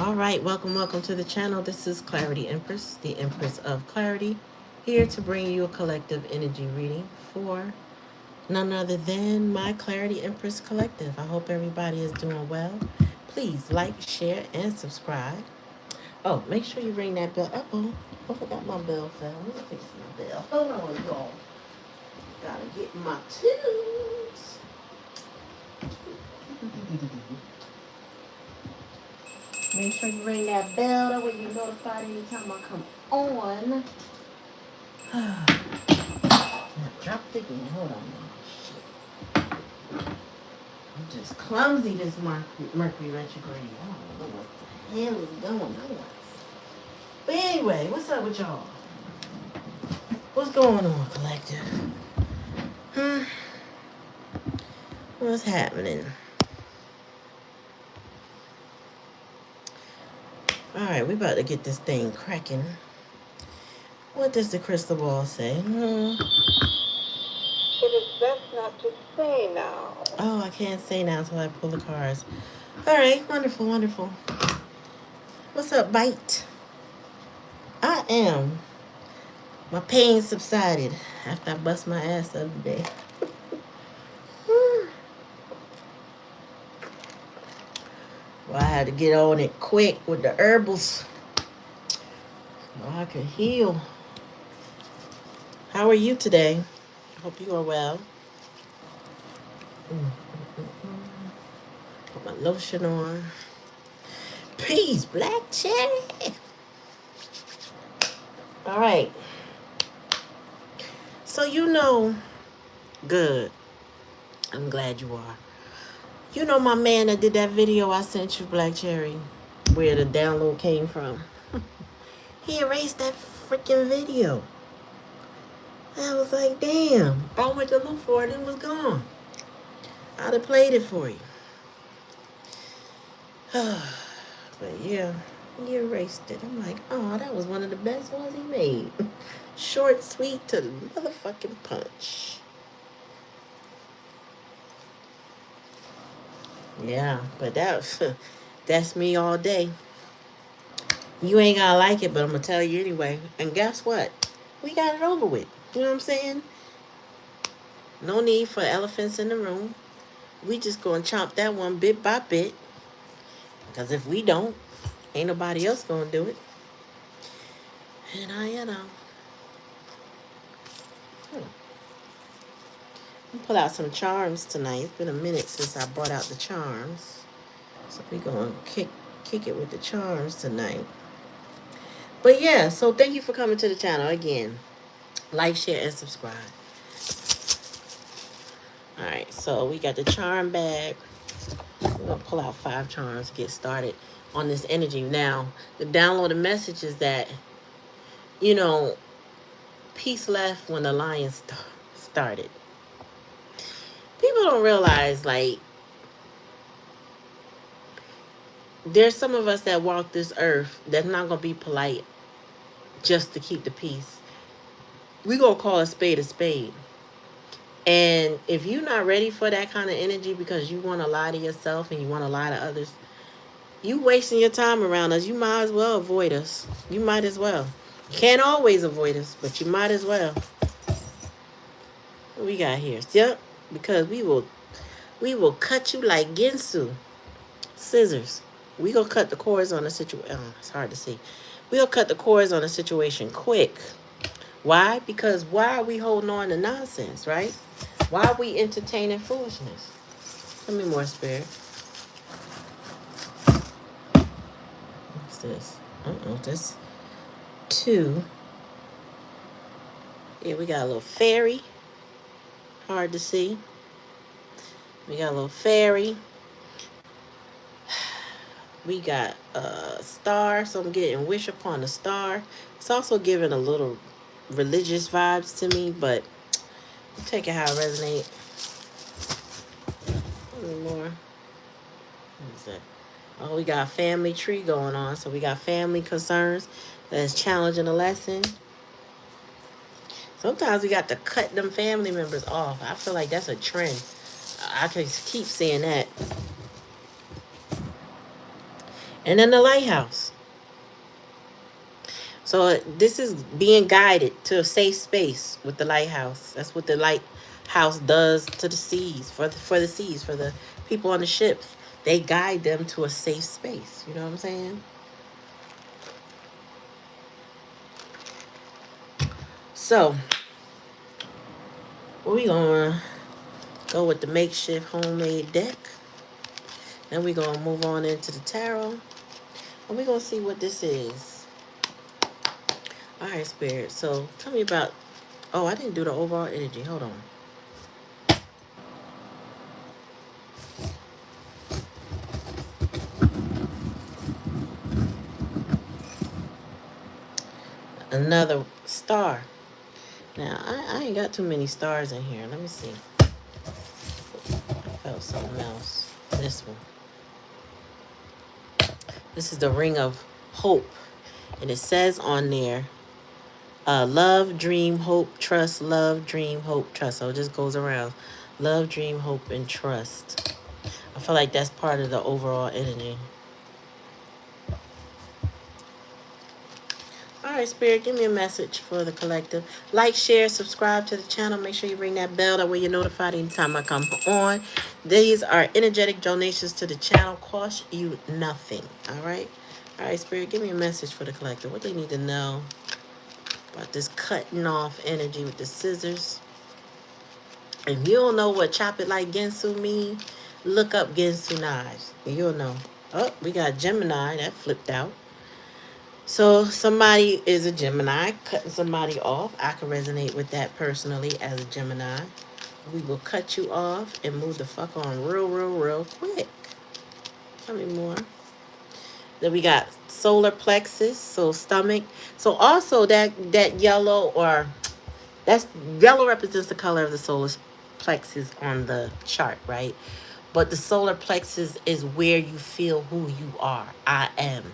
All right, welcome to the channel. This is Clarityempress, the Empress of Clarity, here to bring you a collective energy reading for none other than my Clarity Empress Collective. I hope everybody is doing well. Please like, share, and subscribe. Oh, make sure you ring that bell. Uh-oh, I forgot my bell fell. Let me fix my bell. Hold on, y'all. Gotta get my tools. Make sure you ring that bell. That way you're notified anytime I come on. Drop it again. Hold on. Shit. I'm just clumsy this Mercury retrograde. I don't know what the hell is going on. But anyway, what's up with y'all? What's going on, collective? What's happening? Alright, we about to get this thing cracking. What does the crystal ball say? It is best not to say now. Oh, I can't say now until I pull the cards. Alright, wonderful. What's up, Bite? I am. My pain subsided after I bust my ass the other day. Well, I had to get on it quick with the herbals so I could heal. How are you today? Hope you are well. Put my lotion on. Peace, Black Cherry. All right. So good. I'm glad you are. You know my man that did that video I sent you, Black Cherry, where the download came from. He erased that freaking video. I was like, damn. I went to look for it and it was gone. I'd have played it for you. But yeah, he erased it. I'm like, oh, that was one of the best ones he made. Short, sweet to the motherfucking punch. Yeah, but that's me all day. You ain't gonna like it, but I'm gonna tell you anyway. And guess what? We got it over with. You know what I'm saying? No need for elephants in the room. We just gonna chomp that one bit by bit. Because if we don't, ain't nobody else gonna do it. And I'm pull out some charms tonight. It's been a minute since I brought out the charms. So we gonna kick it with the charms tonight. But yeah, so thank you for coming to the channel again. Like, share, and subscribe. Alright, so we got the charm bag. We're going to pull out 5 charms to get started on this energy. Now, the downloaded message is that, peace left when the lion started. People don't realize, there's some of us that walk this earth that's not going to be polite just to keep the peace. We're going to call a spade a spade. And if you're not ready for that kind of energy because you want to lie to yourself and you want to lie to others, you wasting your time around us. You might as well avoid us. You might as well. You can't always avoid us, but you might as well. What we got here? Yep, because we will cut you like Ginsu. Scissors. We gonna cut the cords on the situation. Oh, it's hard to see. We'll cut the cords on a situation quick. Why? Because why are we holding on to nonsense, right? Why are we entertaining foolishness? Give me more, Spirit. What's this? This 2. Yeah, we got a little fairy. Hard to see. We got a little fairy. We got a star, so I'm getting wish upon a star. It's also giving a little religious vibes to me, but take it how it resonates. A little more. What is that? Oh, we got a family tree going on. So we got family concerns that's challenging a lesson. Sometimes we got to cut them family members off. I feel like that's a trend. I can keep saying that. And then the lighthouse. So this is being guided to a safe space with the lighthouse. That's what the lighthouse does to the seas, for the seas, for the people on the ships. They guide them to a safe space. You know what I'm saying? So we gonna go with the makeshift homemade deck. Then we gonna move on into the tarot. And we gonna see what this is. All right, Spirit. So tell me about. Oh, I didn't do the overall energy. Hold on. Another star. Now, I ain't got too many stars in here. Let me see. I felt something else. This one. This is the Ring of Hope. And it says on there, love, dream, hope, trust, love, dream, hope, trust. So it just goes around. Love, dream, hope, and trust. I feel like that's part of the overall energy. All right, Spirit, give me a message for the collective. Like, share, subscribe to the channel. Make sure you ring that bell. That way you're notified anytime I come on. These are energetic donations to the channel. Cost you nothing. All right? All right, Spirit, give me a message for the collective. What they need to know about this cutting off energy with the scissors. If you don't know what chop it like Gensu mean, look up Gensu knives. And you'll know. Oh, we got Gemini. That flipped out. So somebody is a Gemini, cutting somebody off. I can resonate with that personally as a Gemini. We will cut you off and move the fuck on real quick. Tell me more. Then we got solar plexus, so stomach. So also that yellow, or that's yellow, represents the color of the solar plexus on the chart, right? But the solar plexus is where you feel who you are. I am.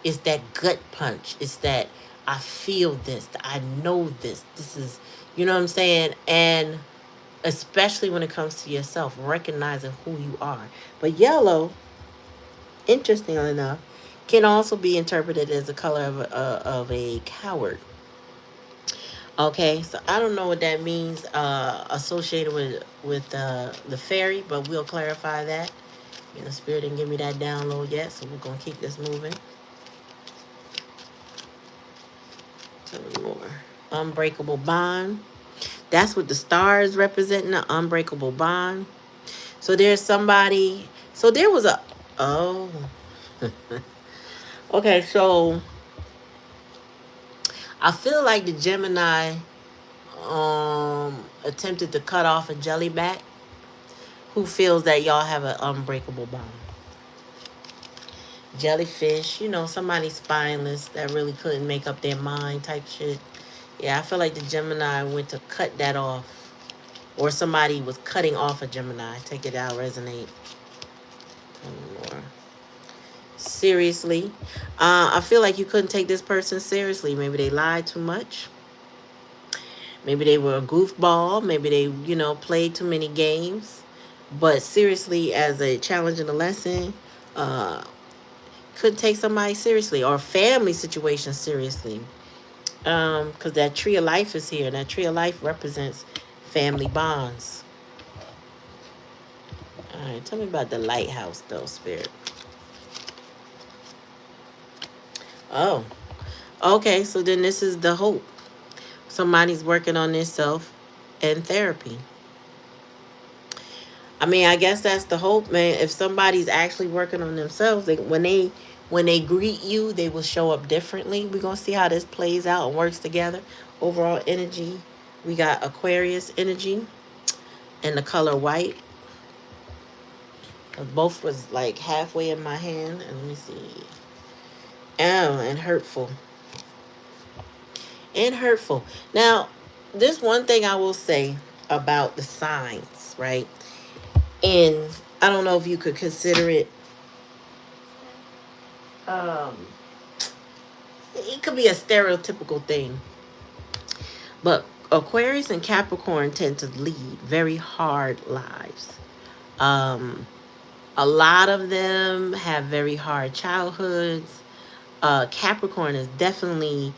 It's that gut punch. It's that I feel this. I know this. This is, you know what I'm saying? And especially when it comes to yourself, recognizing who you are. But yellow, interestingly enough, can also be interpreted as the color of a coward. Okay, so I don't know what that means associated with the fairy, but we'll clarify that. You know, Spirit didn't give me that download yet, so we're going to keep this moving. Tell me more. Unbreakable bond. That's what the stars representing, the unbreakable bond. So there's somebody. So there was a. Oh. Okay, so I feel like the Gemini attempted to cut off a jellyback who feels that y'all have an unbreakable bond. Jellyfish, you know, somebody spineless that really couldn't make up their mind type shit. Yeah, I feel like the Gemini went to cut that off. Or somebody was cutting off a Gemini. Take it out, resonate. More. Seriously. I feel like you couldn't take this person seriously. Maybe they lied too much. Maybe they were a goofball. Maybe they, you know, played too many games. But seriously, as a challenge and a lesson, couldn't take somebody seriously. Or family situation seriously. Because that tree of life is here. That tree of life represents family bonds. All right, tell me about the lighthouse, though, Spirit. Oh, okay. So then this is the hope. Somebody's working on themselves in therapy. I mean, I guess that's the hope, man. If somebody's actually working on themselves, when they greet you, they will show up differently. We're gonna see how this plays out and works together. Overall energy, we got Aquarius energy and the color white. Both was like halfway in my hand. And let me see. Oh, and hurtful. And hurtful. Now, there's one thing I will say about the signs, right? And I don't know if you could consider it. It could be a stereotypical thing. But Aquarius and Capricorn tend to lead very hard lives. A lot of them have very hard childhoods. Capricorn is definitely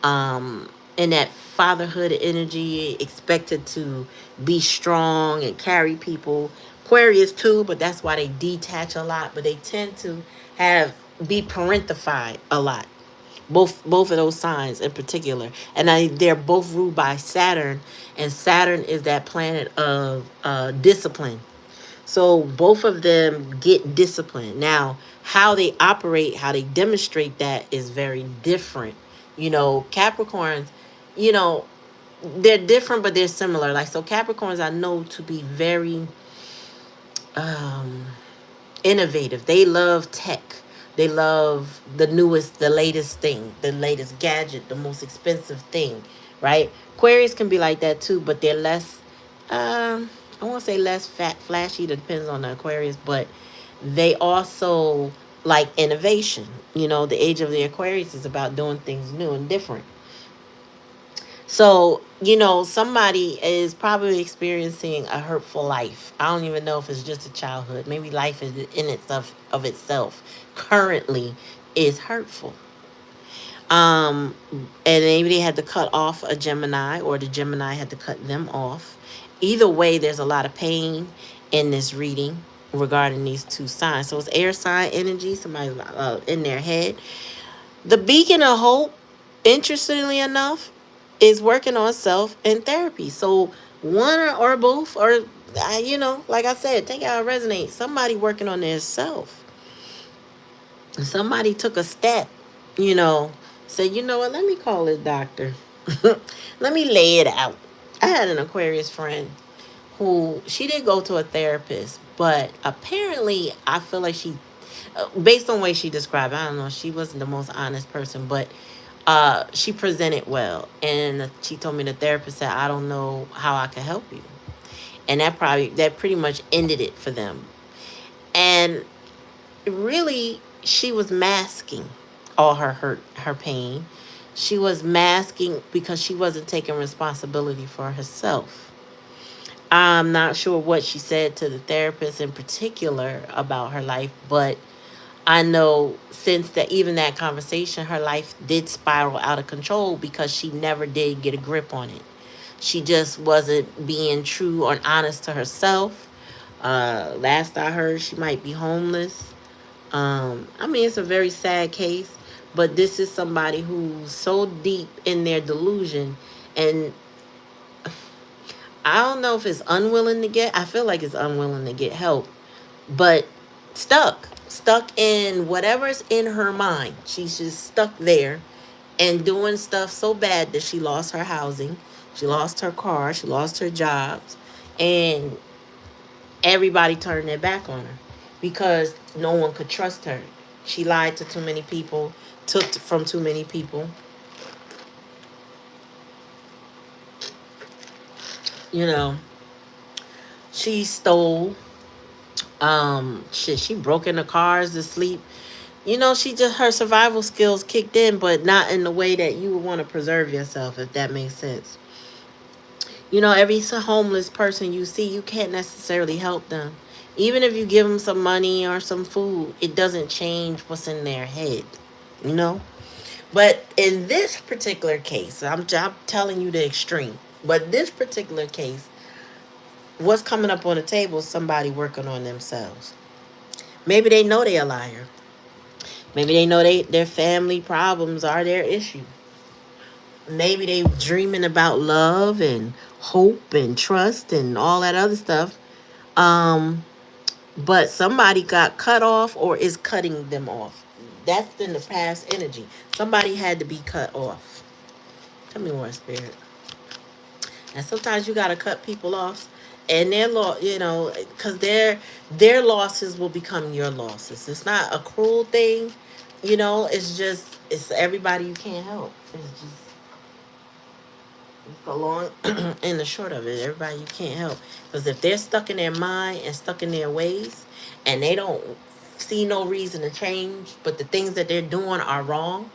in that fatherhood energy, expected to be strong and carry people. Aquarius too, but that's why they detach a lot. But they tend to have be parentified a lot. Both of those signs in particular, and they're both ruled by Saturn, and Saturn is that planet of discipline. So both of them get disciplined. Now, how they operate, how they demonstrate that is very different. Capricorns, you know, they're different, but they're similar. Like, so Capricorns I know to be very um innovative. They love tech. They love the newest, the latest thing, the latest gadget, the most expensive thing, right? Aquarius can be like that too, but they're less, I won't say less flashy. That depends on the Aquarius, but they also like innovation. The age of the Aquarius is about doing things new and different. So, somebody is probably experiencing a hurtful life. I don't even know if it's just a childhood. Maybe life is in itself of itself currently is hurtful. And maybe they had to cut off a Gemini, or the Gemini had to cut them off. Either way, there's a lot of pain in this reading regarding these two signs. So it's air sign energy, somebody in their head. The beacon of hope, interestingly enough, is working on self and therapy. So one or both, or like I said, take out resonate. Somebody working on their self. Somebody took a step, you know, said, you know what, let me call this doctor. Let me lay it out. I had an Aquarius friend who she did go to a therapist, but apparently I feel like she, based on the way she described, I don't know, she wasn't the most honest person, but she presented well, and she told me the therapist said, I don't know how I can help you, and that pretty much ended it for them. And really, she was masking all her hurt, her pain. She was masking because she wasn't taking responsibility for herself. I'm not sure what she said to the therapist in particular about her life, but I know since that, even that conversation, her life did spiral out of control because she never did get a grip on it. She just wasn't being true or honest to herself. Last I heard, she might be homeless. I mean, it's a very sad case, but this is somebody who's so deep in their delusion, and I don't know if it's unwilling to get. I feel like it's unwilling to get help, but stuck in whatever's in her mind. She's just stuck there and doing stuff so bad that she lost her housing, she lost her car, she lost her jobs, and everybody turned their back on her because no one could trust her. She lied to too many people, took from too many people. You know, she stole. She broke into cars to sleep. She just, her survival skills kicked in, but not in the way that you would want to preserve yourself, if that makes sense. Every homeless person you see, you can't necessarily help them. Even if you give them some money or some food, it doesn't change what's in their head, you know? But in this particular case, I'm telling you the extreme. But this particular case, what's coming up on the table is somebody working on themselves. Maybe they know they're a liar. Maybe they know their family problems are their issue. Maybe they dreaming about love and hope and trust and all that other stuff. Um, but somebody got cut off or is cutting them off. That's in the past energy. Somebody had to be cut off. Tell me more, spirit. And sometimes you gotta cut people off, and their because their losses will become your losses. It's not a cruel thing, it's everybody you can't help. It's just the long and the short of it. Everybody you can't help, because if they're stuck in their mind and stuck in their ways, and they don't see no reason to change, but the things that they're doing are wrong.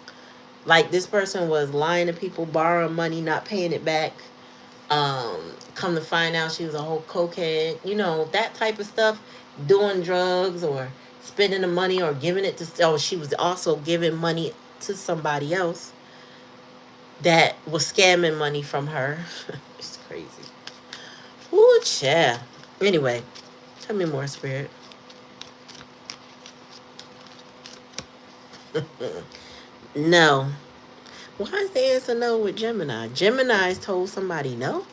Like, this person was lying to people, borrowing money, not paying it back. Come to find out she was a whole cokehead. That type of stuff doing drugs or spending the money or giving it to, oh, she was also giving money to somebody else that was scamming money from her. It's crazy. Ooh, yeah. Anyway, tell me more, Spirit. No. Why is the answer no with Gemini? Gemini's told somebody no?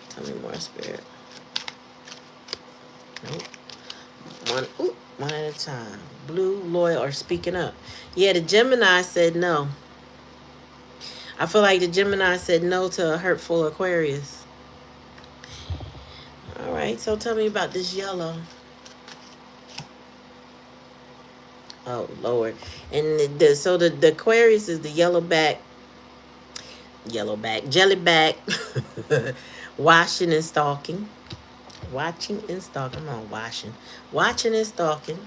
Tell me more, Spirit. Nope. One at a time. Blue, loyal, or speaking up. Yeah, the Gemini said no. I feel like the Gemini said no to a hurtful Aquarius. All right, so tell me about this yellow. Oh, Lord. And the Aquarius is the jellyback, washing and stalking. Watching and stalking. I'm on washing. Watching and stalking.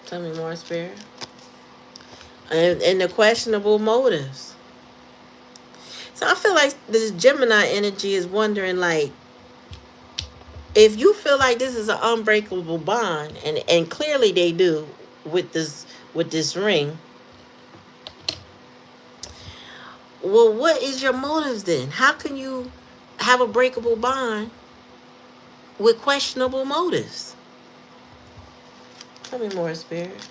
Tell me more, Spirit. And the questionable motives. So I feel like this Gemini energy is wondering, like, if you feel like this is an unbreakable bond, and clearly they do with this ring, well, what is your motives then? How can you have a breakable bond with questionable motives? Tell me more, Spirit.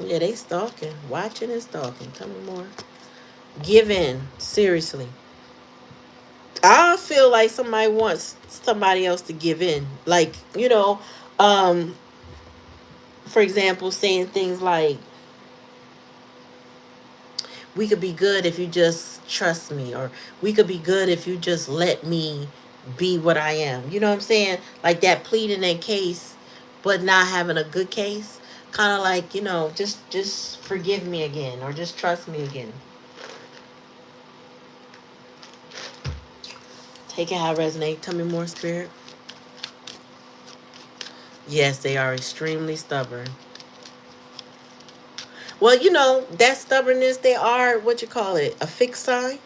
Yeah, they stalking, watching and stalking. Tell me more. Give in, seriously. I feel like somebody wants somebody else to give in. Like, um, for example, saying things like, we could be good if you just trust me, or we could be good if you just let me be what I am. You know what I'm saying? Like that pleading a case, but not having a good case. Kind of like, just forgive me again, or just trust me again. Take it how it resonates. Tell me more, Spirit. Yes, they are extremely stubborn. Well, that stubbornness, they are, what you call it, a fixed sign.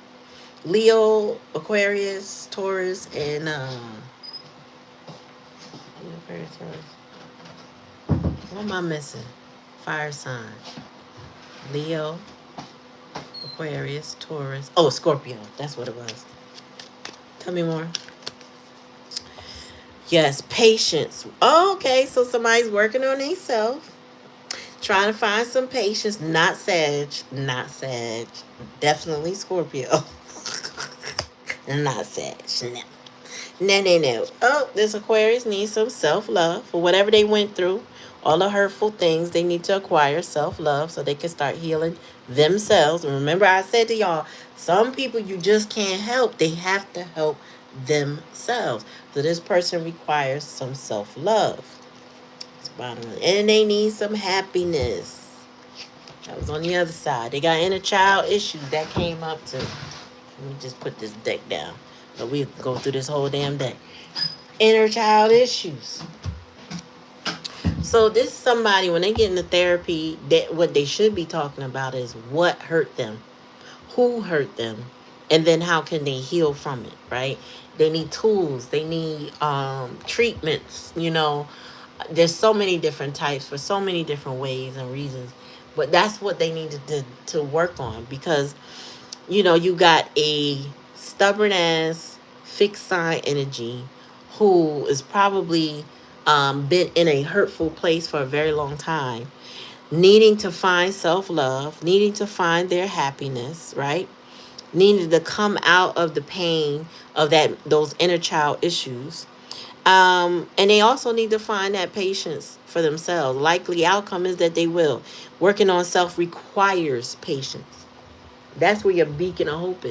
Leo, Aquarius, Taurus, and Aquarius, Taurus. What am I missing? Fire sign. Leo, Aquarius, Taurus. Oh, Scorpio. That's what it was. Tell me more. Yes, patience. Oh, okay, so somebody's working on themselves. Trying to find some patience. Not Sag. Not Sag. Definitely Scorpio. Not Sag. No. No. Oh, this Aquarius needs some self-love for whatever they went through. All the hurtful things, they need to acquire self-love so they can start healing themselves. And remember, I said to y'all, some people you just can't help. They have to help themselves. So this person requires some self-love. And they need some happiness. That was on the other side. They got inner child issues. That came up too. Let me just put this deck down. So we go through this whole damn deck. Inner child issues. So this somebody, when they get into therapy, that what they should be talking about is what hurt them, who hurt them, and then how can they heal from it, right? They need tools. They need treatments. There's so many different types for so many different ways and reasons. But that's what they need to work on, because, you got a stubborn ass fixed sign energy who is probably been in a hurtful place for a very long time, needing to find self-love, needing to find their happiness, right? Needing to come out of the pain of those inner child issues. And they also need to find that patience for themselves. Likely outcome is that they will. Working on self requires patience. That's where your beacon of hope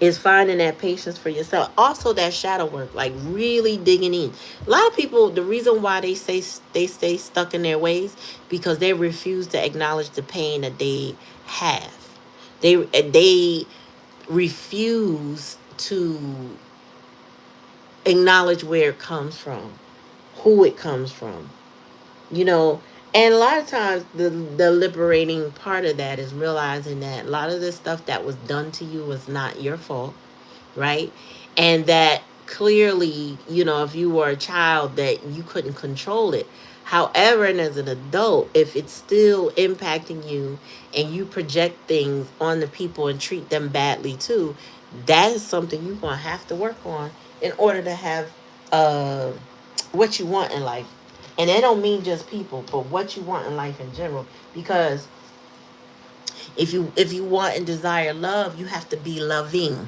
is finding that patience for yourself. Also that shadow work, like really digging in. A lot of people, the reason why they stay stuck in their ways, because they refuse to acknowledge the pain that they have. They refuse to acknowledge where it comes from, who it comes from, and a lot of times the liberating part of that is realizing that a lot of the stuff that was done to you was not your fault, right? and that clearly, if you were a child, that you couldn't control it. However, and as an adult, if it's still impacting you and you project things on the people and treat them badly too, that is something you're going to have to work on in order to have uh, what you want in life. And that don't mean just people, but what you want in life in general. Because if you want and desire love, you have to be loving.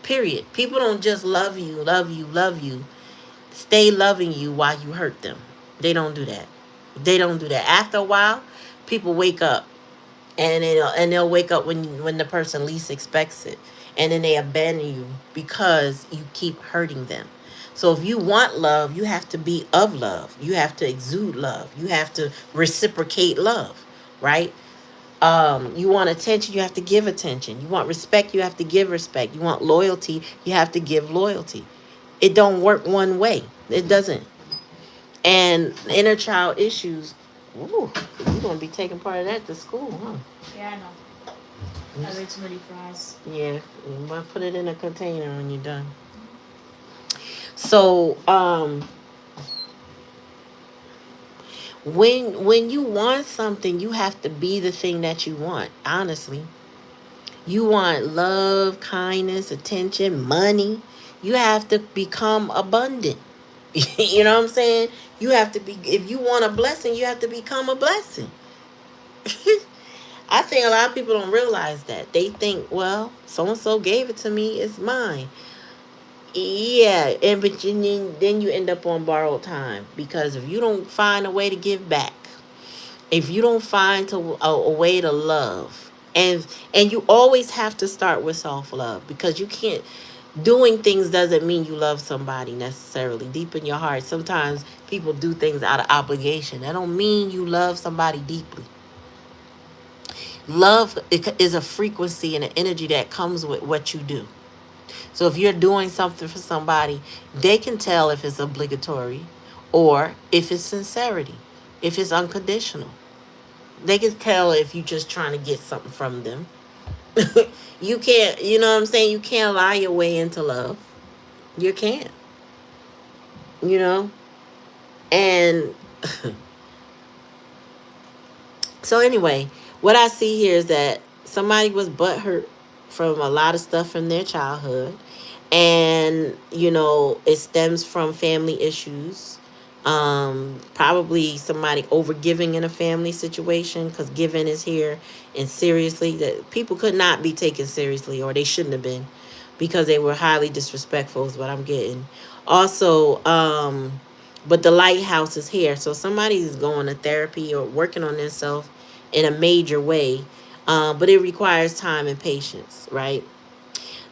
Period. People don't just love you, love you, love you, stay loving you while you hurt them. They don't do that. They don't do that. After a while, people wake up, and they'll wake up when the person least expects it, and then they abandon you because you keep hurting them. So if you want love, you have to be of love. You have to exude love. You have to reciprocate love, right? You want attention, you have to give attention. You want respect, you have to give respect. You want loyalty, you have to give loyalty. It don't work one way. It doesn't. And inner child issues, ooh, you're gonna be taking part of that to school, huh? Yeah, I know. I ate too many fries. Yeah, you might put it in a container when you're done. So, when you want something, you have to be the thing that you want. Honestly, you want love, kindness, attention, money. You have to become abundant. You know what I'm saying? You have to be, if you want a blessing, you have to become a blessing. I think a lot of people don't realize that. They think, well, so and so gave it to me, it's mine. Yeah, and but then you end up on borrowed time, because if you don't find a way to give back, if you don't find a way to love, and you always have to start with self-love, because you can't, doing things doesn't mean you love somebody necessarily. Deep in your heart, sometimes people do things out of obligation. That don't mean you love somebody deeply. Love is a frequency and an energy that comes with what you do. So if you're doing something for somebody, they can tell if it's obligatory or if it's sincerity, if it's unconditional. They can tell if you're just trying to get something from them. You can't, you know what I'm saying? You can't lie your way into love. You can't, you know? And so anyway, what I see here is that somebody was butthurt from a lot of stuff from their childhood. And, it stems from family issues. Probably somebody over giving in a family situation, because giving is here. And seriously, that people could not be taken seriously, or they shouldn't have been, because they were highly disrespectful is what I'm getting. Also, but the lighthouse is here. So somebody is going to therapy or working on themselves in a major way. But it requires time and patience, right?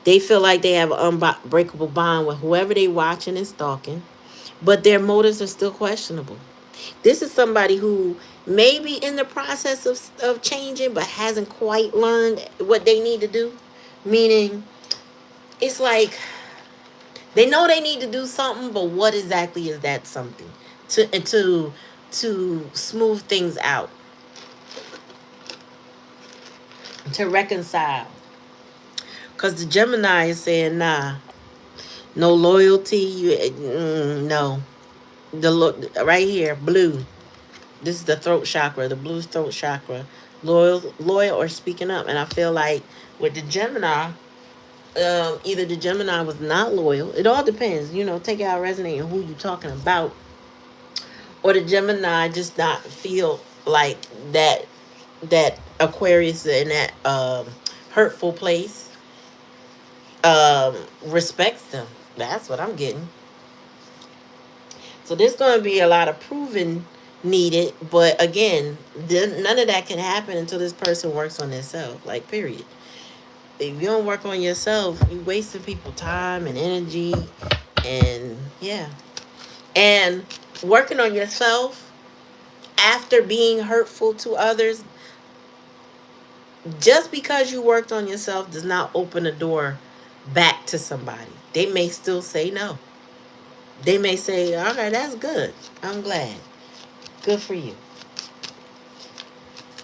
They feel like they have an unbreakable bond with whoever they watching and stalking, but their motives are still questionable. This is somebody who may be in the process of changing, but hasn't quite learned what they need to do. Meaning, it's like they know they need to do something, but what exactly is that something to smooth things out, to reconcile? Because the Gemini is saying, nah, no loyalty. No, right here, blue. This is the throat chakra, the blue throat chakra. Loyal or speaking up. And I feel like with the Gemini, either the Gemini was not loyal. It all depends, take it out resonate and who you talking about. Or the Gemini just not feel like that Aquarius in that hurtful place respects them. That's what I'm getting. So there's going to be a lot of proving needed. But again, none of that can happen until this person works on themselves. Like, period. If you don't work on yourself, you're wasting people time and energy. And yeah. And working on yourself after being hurtful to others, just because you worked on yourself does not open the door back to somebody. They may still say no. They may say, all right, that's good. I'm glad. Good for you.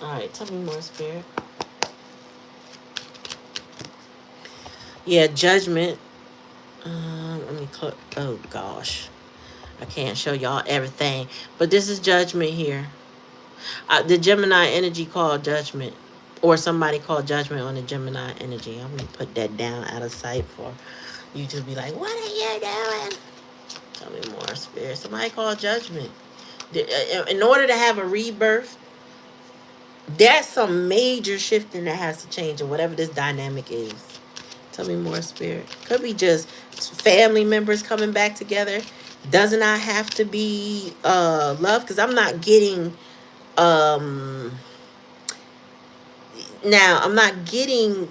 All right, tell me more, Spirit. Yeah, judgment. Let me click. Oh gosh, I can't show y'all everything, but this is judgment here. The Gemini energy called judgment, or somebody called judgment on the Gemini energy. I'm gonna put that down out of sight for you to be like, "What are you doing?" Tell me more, spirit. Somebody called judgment. In order to have a rebirth, there's some major shifting that has to change in whatever this dynamic is. Tell me more, spirit. Could be just family members coming back together. Does not have to be love, because I'm not getting um now I'm not getting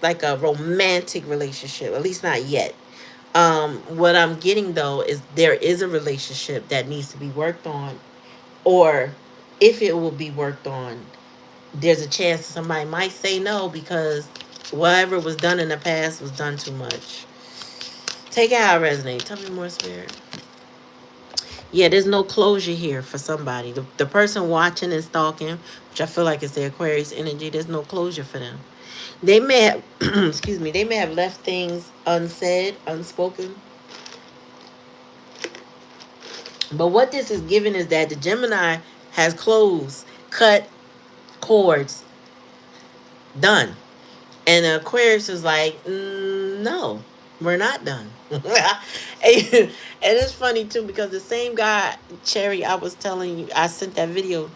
like a romantic relationship, at least not yet. What I'm getting though is there is a relationship that needs to be worked on, or if it will be worked on, there's a chance that somebody might say no because whatever was done in the past was done too much. Take it how it resonates. Tell me more, spirit. Yeah, there's no closure here for somebody. The person watching and stalking, which I feel like is the Aquarius energy, there's no closure for them. They may have, excuse me, they may have left things unsaid, unspoken. But what this is giving is that the Gemini has closed, cut cords, done. And the Aquarius is like, no, we're not done. And it's funny too because the same guy, Cherry, I was telling you, I sent that video.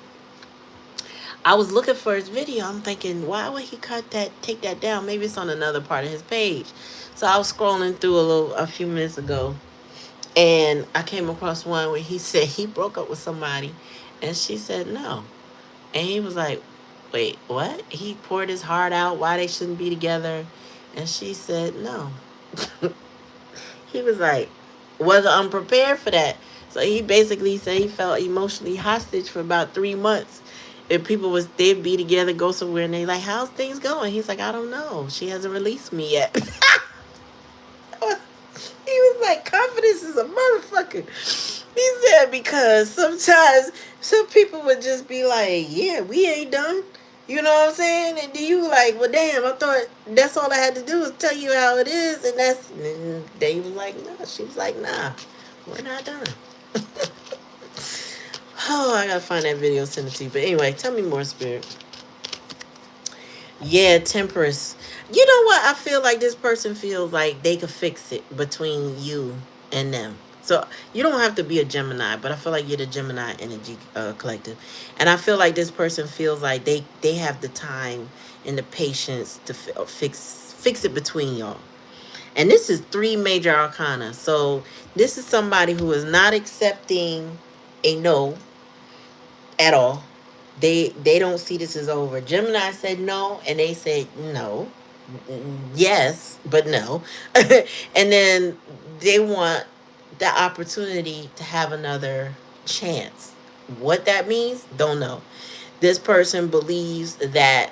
I was looking for his video. I'm thinking, why would he cut that, take that down? Maybe it's on another part of his page. So I was scrolling through a few minutes ago, and I came across one where he said he broke up with somebody, and she said no. And he was like, wait, what? He poured his heart out why they shouldn't be together. And she said no. He was like, was unprepared for that. So he basically said he felt emotionally hostage for about 3 months. If people was they'd be together, go somewhere, and they like, how's things going? He's like, I don't know. She hasn't released me yet. He was like, confidence is a motherfucker. He said, because sometimes some people would just be like, yeah, we ain't done. You know what I'm saying? And then you like, well, damn, I thought that's all I had to do was tell you how it is. And they was like, no. She was like, nah, we're not done. Oh, I gotta find that video, send it to you. But anyway, tell me more, spirit. Yeah, Temperance. You know what? I feel like this person feels like they could fix it between you and them. So you don't have to be a Gemini, but I feel like you're the Gemini energy collective, and I feel like this person feels like they have the time and the patience to fix it between y'all. And this is three major arcana. So this is somebody who is not accepting a no at all. They don't see this as over. Gemini said no, and they said no, yes, but no. And then they want the opportunity to have another chance. What that means, don't know. This person believes that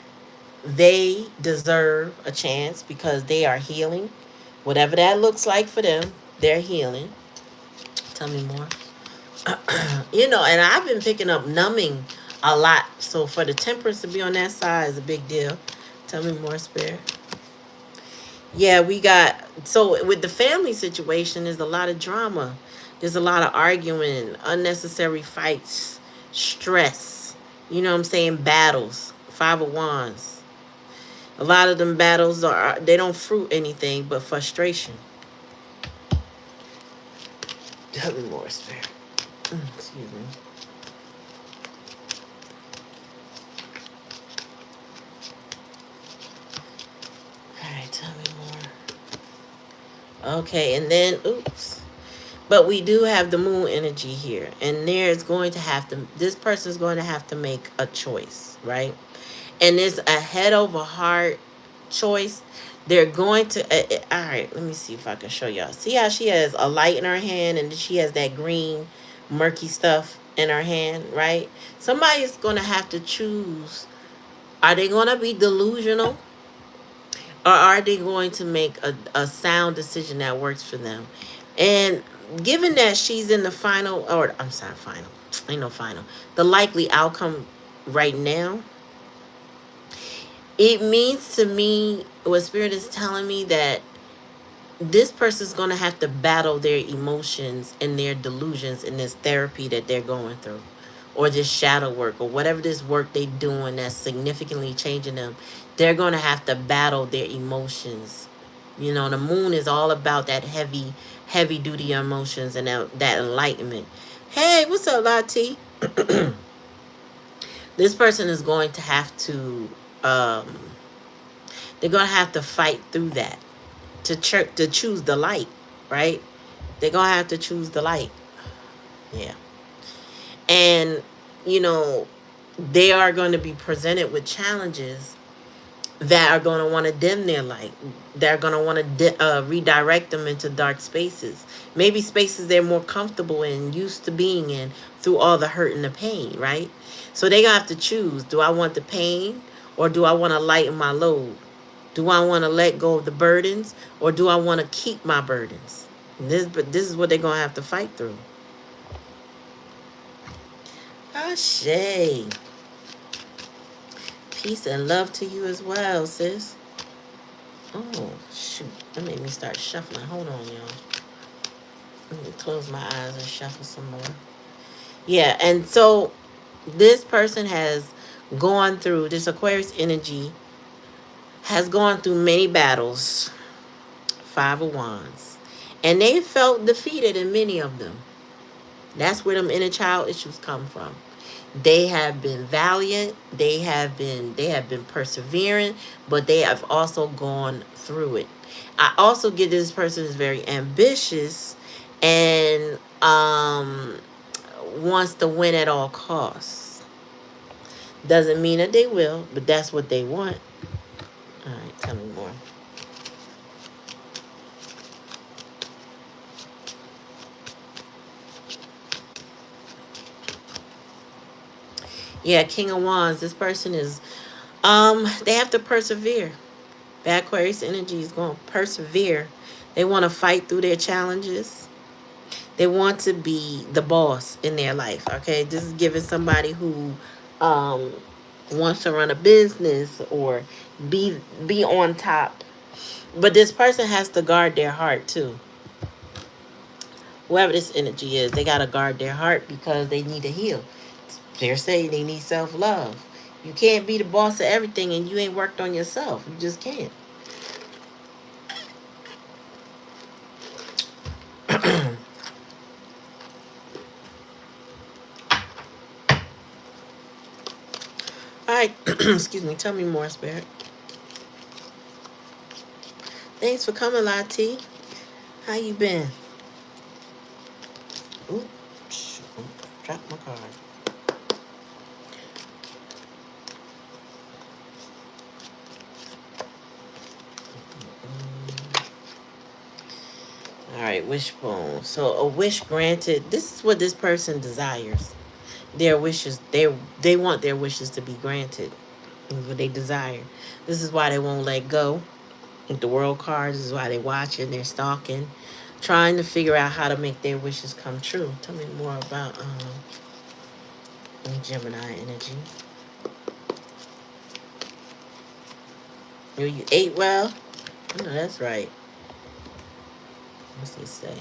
they deserve a chance because they are healing. Whatever that looks like for them, they're healing. Tell me more. And I've been picking up numbing a lot. So for the Temperance to be on that side is a big deal. Tell me more, spirit. Yeah, we got, so with the family situation, there's a lot of drama. There's a lot of arguing, unnecessary fights, stress. You know what I'm saying? Battles. Five of Wands. A lot of them battles they don't fruit anything but frustration. Tell me more, spirit. Excuse me. All right, tell me more. Okay, and then, oops. But we do have the moon energy here. And this person's going to have to make a choice, right? And it's a head over heart choice. They're going to, all right, let me see if I can show y'all. See how she has a light in her hand and she has that green murky stuff in her hand, right? Somebody's going to have to choose. Are they going to be delusional? Or are they going to make a sound decision that works for them? And given that she's in the final, or I'm sorry, final, ain't no final, the likely outcome right now, it means to me, what Spirit is telling me, that this person's going to have to battle their emotions and their delusions in this therapy that they're going through, or this shadow work, or whatever this work they're doing that's significantly changing them. They're going to have to battle their emotions. You know, the moon is all about that heavy duty emotions and that enlightenment. Hey, what's up, Lati? This person is going to have to they're going to have to fight through that to choose the light, right? They're going to have to choose the light. Yeah. And, you know, they are going to be presented with challenges that are going to want to dim their light. They're going to want to redirect them into dark spaces. Maybe spaces they're more comfortable in, used to being in through all the hurt and the pain, right? So they're going to have to choose. Do I want the pain, or do I want to lighten my load? Do I want to let go of the burdens, or do I want to keep my burdens? This is what they're going to have to fight through. Ashe. Peace and love to you as well, sis. Oh, shoot. That made me start shuffling. Hold on, y'all. Let me close my eyes and shuffle some more. Yeah, and so this person has gone through, this Aquarius energy has gone through many battles. 5 of Wands. And they felt defeated in many of them. That's where them inner child issues come from. They have been valiant, they have been persevering, but they have also gone through it. I also get this person is very ambitious and wants to win at all costs. Doesn't mean that they will, but that's what they want. All right, tell me more. Yeah, King of Wands. This person is, they have to persevere. Bad Aquarius energy is going to persevere. They want to fight through their challenges. They want to be the boss in their life. Okay, this is giving somebody who wants to run a business or be on top. But this person has to guard their heart too. Whoever this energy is, they got to guard their heart because they need to heal. They're saying they need self-love. You can't be the boss of everything and you ain't worked on yourself. You just can't. All right. Excuse me. Tell me more, Spirit. Thanks for coming, Lati. How you been? Oops. Dropped my card. All right, wishbone. So a wish granted. This is what this person desires. Their wishes. They want their wishes to be granted. What they desire. This is why they won't let go. With the world cards, this is why they're watching. They're stalking, trying to figure out how to make their wishes come true. Tell me more about Gemini energy. You ate well? Oh, that's right. What's he say?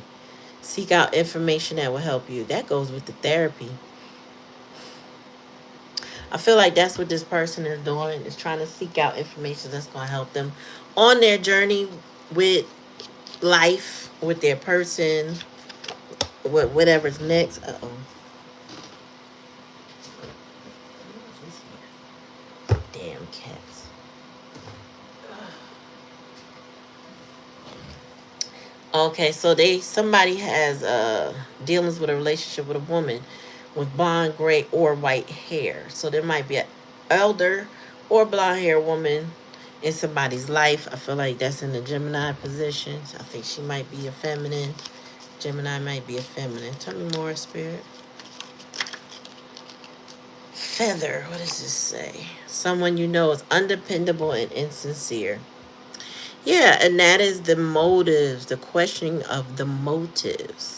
Seek out information that will help you. That goes with the therapy. I feel like that's what this person is doing, is trying to seek out information that's going to help them on their journey with life, with their person, whatever's next. Uh-oh. Damn cats. Okay, so somebody has dealings with a relationship with a woman with blonde, gray, or white hair. So there might be an elder or blonde hair woman in somebody's life. I feel like that's in the Gemini position. So I think she might be a feminine. Gemini might be a feminine. Tell me more, Spirit. Feather. What does this say? Someone you know is undependable and insincere. Yeah, and that is the motives, the questioning of the motives.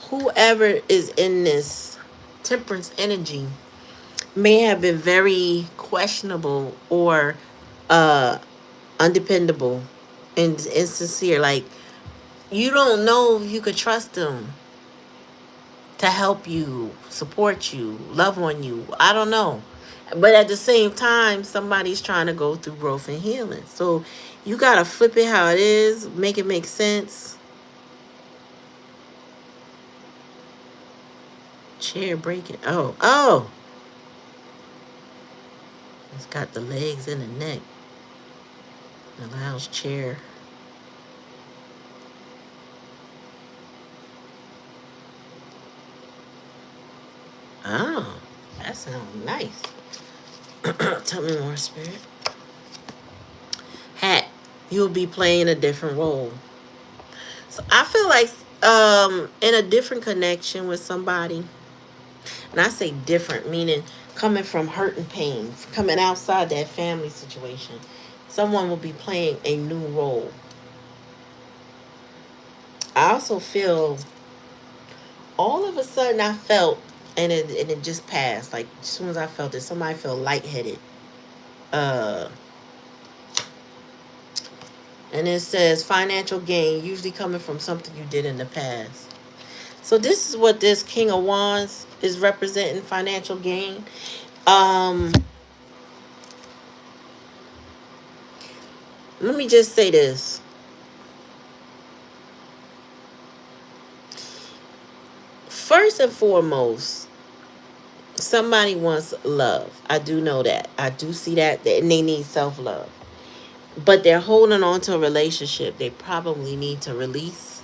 Whoever is in this temperance energy may have been very questionable or undependable and sincere. Like, you don't know if you could trust them to help you, support you, love on you. I don't know. But at the same time, somebody's trying to go through growth and healing. So you got to flip it how it is, make it make sense. Chair breaking. Oh. It's got the legs and the neck. The lounge chair. Oh, that sounds nice. Tell me more, Spirit. Hat. You'll be playing a different role. So I feel like in a different connection with somebody, and I say different, meaning coming from hurt and pain, coming outside that family situation, someone will be playing a new role. I also feel all of a sudden I felt, and it just passed. Like as soon as I felt it, somebody felt lightheaded. Uh, and it says financial gain usually coming from something you did in the past. So this is what this King of Wands is representing: financial gain. Um, Let me just say this. First and foremost, somebody wants love. I do know that. I do see that, and they need self-love. But they're holding on to a relationship they probably need to release.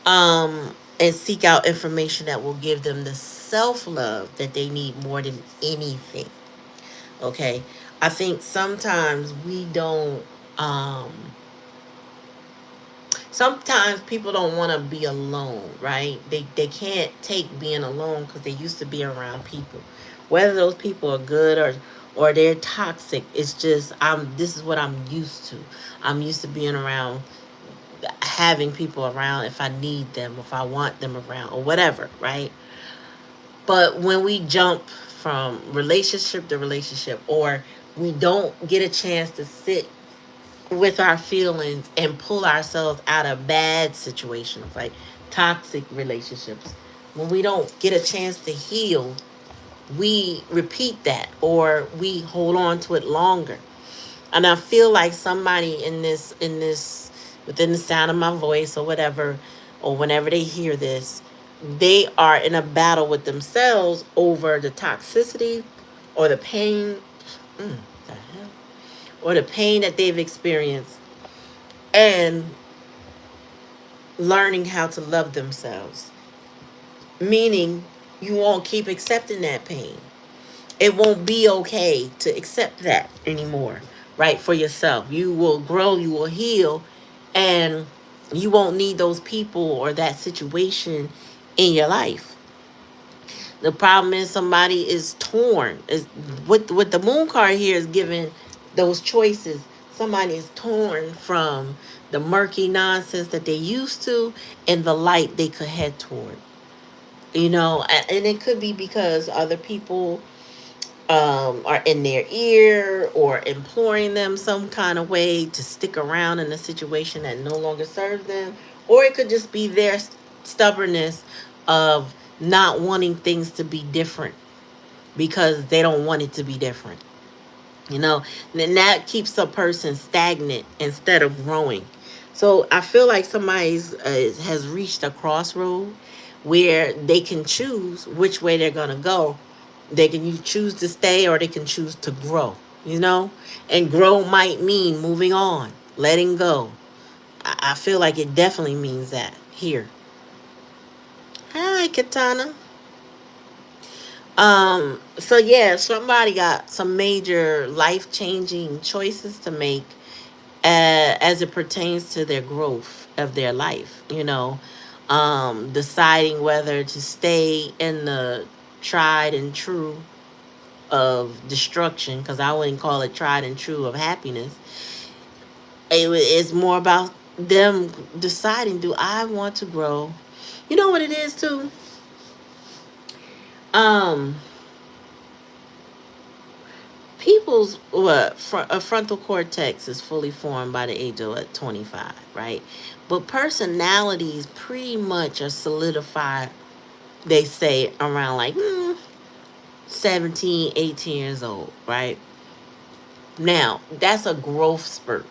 And seek out information that will give them the self-love that they need more than anything. Okay? I think sometimes we don't sometimes people don't want to be alone, right? They can't take being alone because they used to be around people. Whether those people are good or they're toxic, it's just this is what I'm used to. I'm used to being around, having people around if I need them, if I want them around or whatever, right? But when we jump from relationship to relationship, or we don't get a chance to sit with our feelings and pull ourselves out of bad situations like toxic relationships, when we don't get a chance to heal, we repeat that or we hold on to it longer. And I feel like somebody in this within the sound of my voice or whatever, or whenever they hear this, they are in a battle with themselves over the toxicity or the pain, the hell, or the pain that they've experienced, and learning how to love themselves. Meaning, you won't keep accepting that pain. It won't be okay to accept that anymore, right? For yourself. You will grow, you will heal, and you won't need those people or that situation in your life. The problem is somebody is torn. Is what the moon card here is giving those choices. Somebody is torn from the murky nonsense that they used to and the light they could head toward. And it could be because other people are in their ear or imploring them some kind of way to stick around in a situation that no longer serves them. Or it could just be their stubbornness of not wanting things to be different because they don't want it to be different. Then that keeps a person stagnant instead of growing. So I feel like somebody's has reached a crossroad where they can choose which way they're gonna go. They can you choose to stay or they can choose to grow. And grow might mean moving on, letting go. I feel like it definitely means that here. Hi, Katana. So yeah, somebody got some major life changing choices to make as it pertains to their growth of their life, deciding whether to stay in the tried and true of destruction, because I wouldn't call it tried and true of happiness. It's more about them deciding, do I want to grow? You know what it is too? people's a frontal cortex is fully formed by the age of 25, right? But personalities pretty much are solidified, they say, around like 17, 18 years old, right? Now, that's a growth spurt.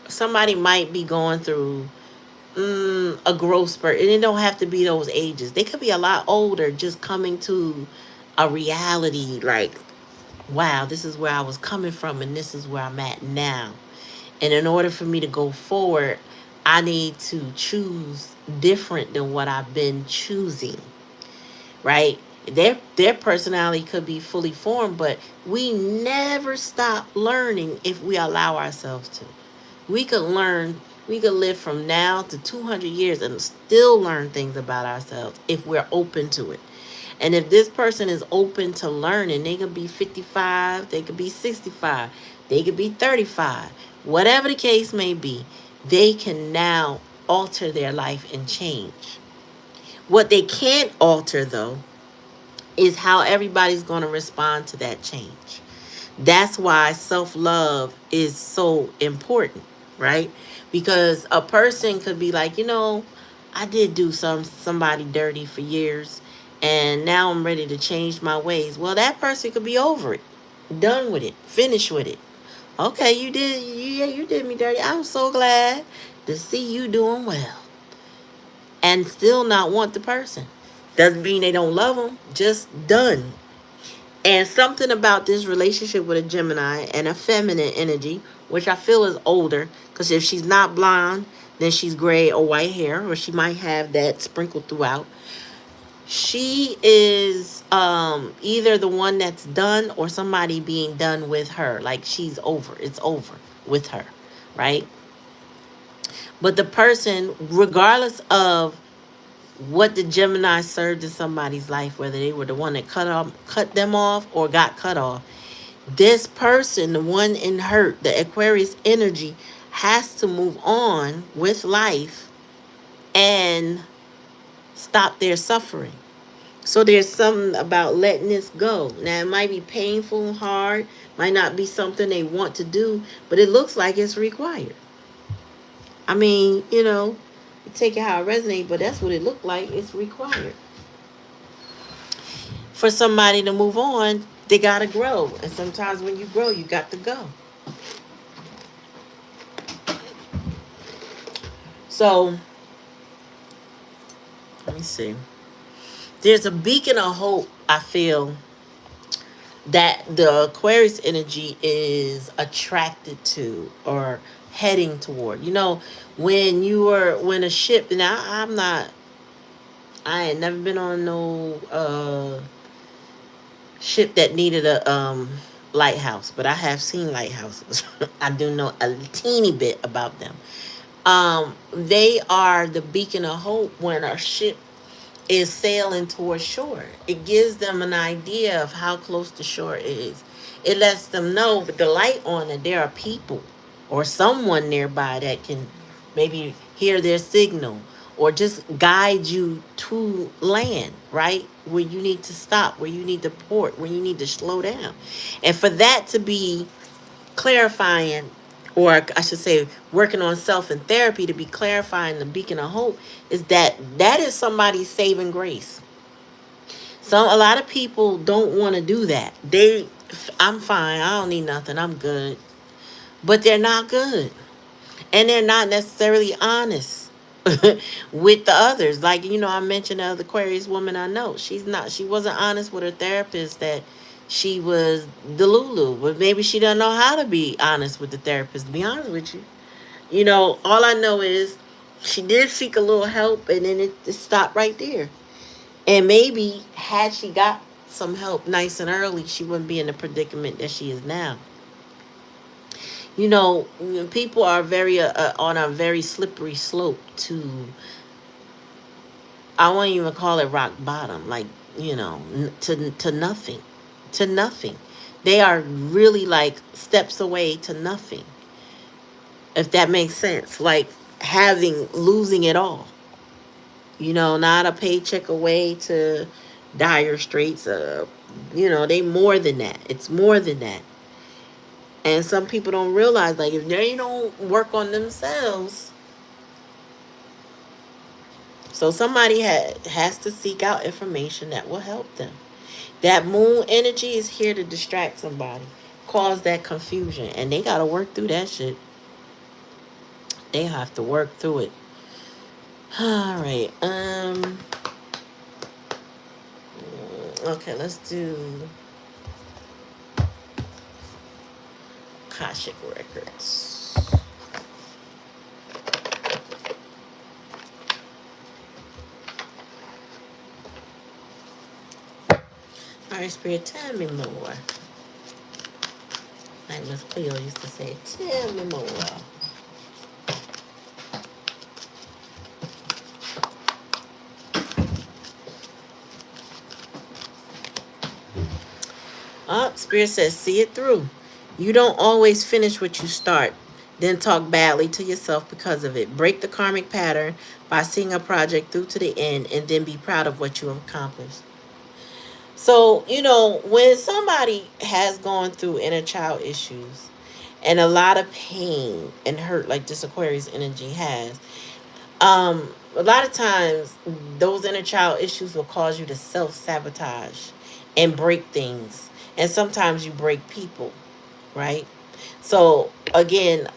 Somebody might be going through a growth spurt, and it don't have to be those ages. They could be a lot older, just coming to a reality like, wow, this is where I was coming from, and this is where I'm at now. And in order for me to go forward, I need to choose different than what I've been choosing, right? Their personality could be fully formed, but we never stop learning if we allow ourselves to. We could learn, we could live from now to 200 years and still learn things about ourselves if we're open to it. And if this person is open to learning, they could be 55, they could be 65, they could be 35, whatever the case may be, they can now alter their life and change. What they can't alter, though, is how everybody's going to respond to that change. That's why self-love is so important, right? Because a person could be like, I did do somebody dirty for years, and now I'm ready to change my ways. Well, that person could be over it, done with it, finished with it. Okay, you did me dirty. I'm so glad to see you doing well, and still not want the person. Doesn't mean they don't love them, just done. And something about this relationship with a Gemini and a feminine energy, which I feel is older, because if she's not blonde, then she's gray or white hair, or she might have that sprinkled throughout. She is either the one that's done or somebody being done with her. Like she's over. It's over with her, right? But the person, regardless of what the Gemini served in somebody's life, whether they were the one that cut them off or got cut off, this person, the one in hurt, the Aquarius energy, has to move on with life and stop their suffering. So there's something about letting this go. Now, it might be painful, hard, might not be something they want to do, but it looks like it's required. I mean, take it how it resonates, but that's what it looked like. It's required. For somebody to move on, they got to grow. And sometimes when you grow, you got to go. So, let me see. There's a beacon of hope, I feel, that the Aquarius energy is attracted to or heading toward. When a ship, now I ain't never been on no ship that needed a lighthouse, but I have seen lighthouses. I do know a teeny bit about them. They are the beacon of hope when a ship is sailing towards shore. It gives them an idea of how close the shore is. It lets them know with the light on that there are people or someone nearby that can maybe hear their signal or just guide you to land, right? Where you need to stop, where you need to port, where you need to slow down. And for that to be clarifying, or I should say working on self and therapy to be clarifying the beacon of hope, is that is somebody's saving grace. A lot of people don't want to do that. I'm fine, I don't need nothing, I'm good. But they're not good. And they're not necessarily honest with the others. Like, I mentioned the other Aquarius woman I know. She wasn't honest with her therapist that she was Delulu. But maybe she doesn't know how to be honest with the therapist, to be honest with you. All I know is she did seek a little help, and then it stopped right there. And maybe had she got some help nice and early, she wouldn't be in the predicament that she is now. People are very on a very slippery slope to, I won't even call it rock bottom, like, to nothing, to nothing. They are really like steps away to nothing, if that makes sense. Like losing it all, not a paycheck away to dire straits. They more than that. It's more than that. And some people don't realize, like, if they don't work on themselves, so somebody has to seek out information that will help them. That moon energy is here to distract somebody, cause that confusion, and they gotta work through that shit. They have to work through it. All right. Okay, let's do Akashic records. All right, Spirit, tell me more. Like Miss Cleo used to say, tell me more. Spirit says, see it through. You don't always finish what you start, then talk badly to yourself because of it. Break the karmic pattern by seeing a project through to the end and then be proud of what you have accomplished. So, when somebody has gone through inner child issues and a lot of pain and hurt, like this Aquarius energy has, a lot of times those inner child issues will cause you to self-sabotage and break things. And sometimes you break people, right? So again,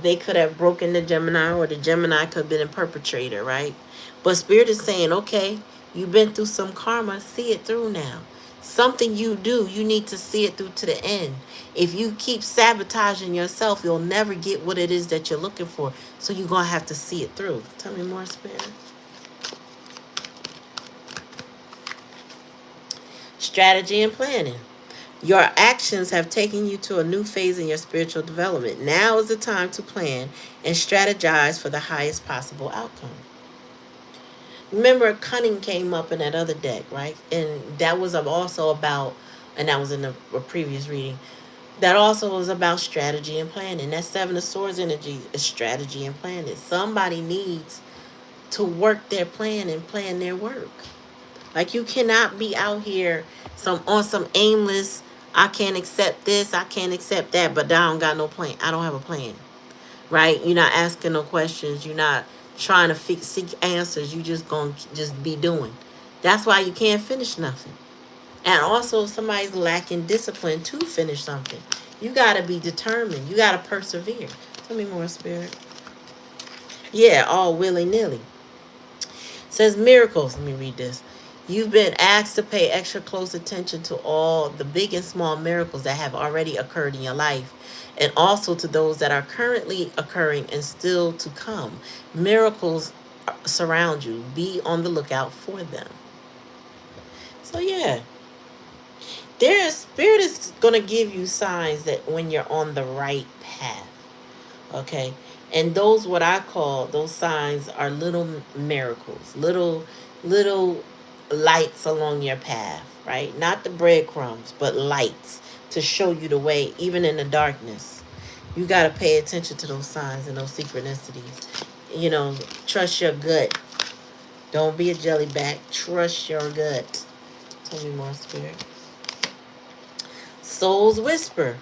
they could have broken the Gemini, or the Gemini could have been a perpetrator, right? But Spirit is saying, okay, you've been through some karma, see it through now. Something you do, you need to see it through to the end. If you keep sabotaging yourself, you'll never get what it is that you're looking for. So you're going to have to see it through. Tell me more, Spirit. Strategy and planning. Your actions have taken you to a new phase in your spiritual development. Now is the time to plan and strategize for the highest possible outcome. Remember, cunning came up in that other deck, right? And that was also about, and that was in a previous reading, that also was about strategy and planning. That Seven of Swords energy is strategy and planning. Somebody needs to work their plan and plan their work. Like, you cannot be out here on some aimless, I can't accept this, I can't accept that, but I don't got no plan. I don't have a plan. Right? You're not asking no questions. You're not trying to seek answers. You just gonna just be doing. That's why you can't finish nothing. And also, somebody's lacking discipline to finish something. You gotta be determined. You gotta persevere. Tell me more, Spirit. Yeah, all willy-nilly. Says miracles. Let me read this. You've been asked to pay extra close attention to all the big and small miracles that have already occurred in your life, and also to those that are currently occurring and still to come. Miracles surround you. Be on the lookout for them. So yeah, Spirit is going to give you signs that when you're on the right path. Okay? And those, what I call those signs, are little miracles, little lights along your path, right? Not the breadcrumbs, but lights to show you the way, even in the darkness. You got to pay attention to those signs and those synchronicities. Trust your gut. Don't be a jellyback. Trust your gut. Tell me more, Spirit. Soul's whisper.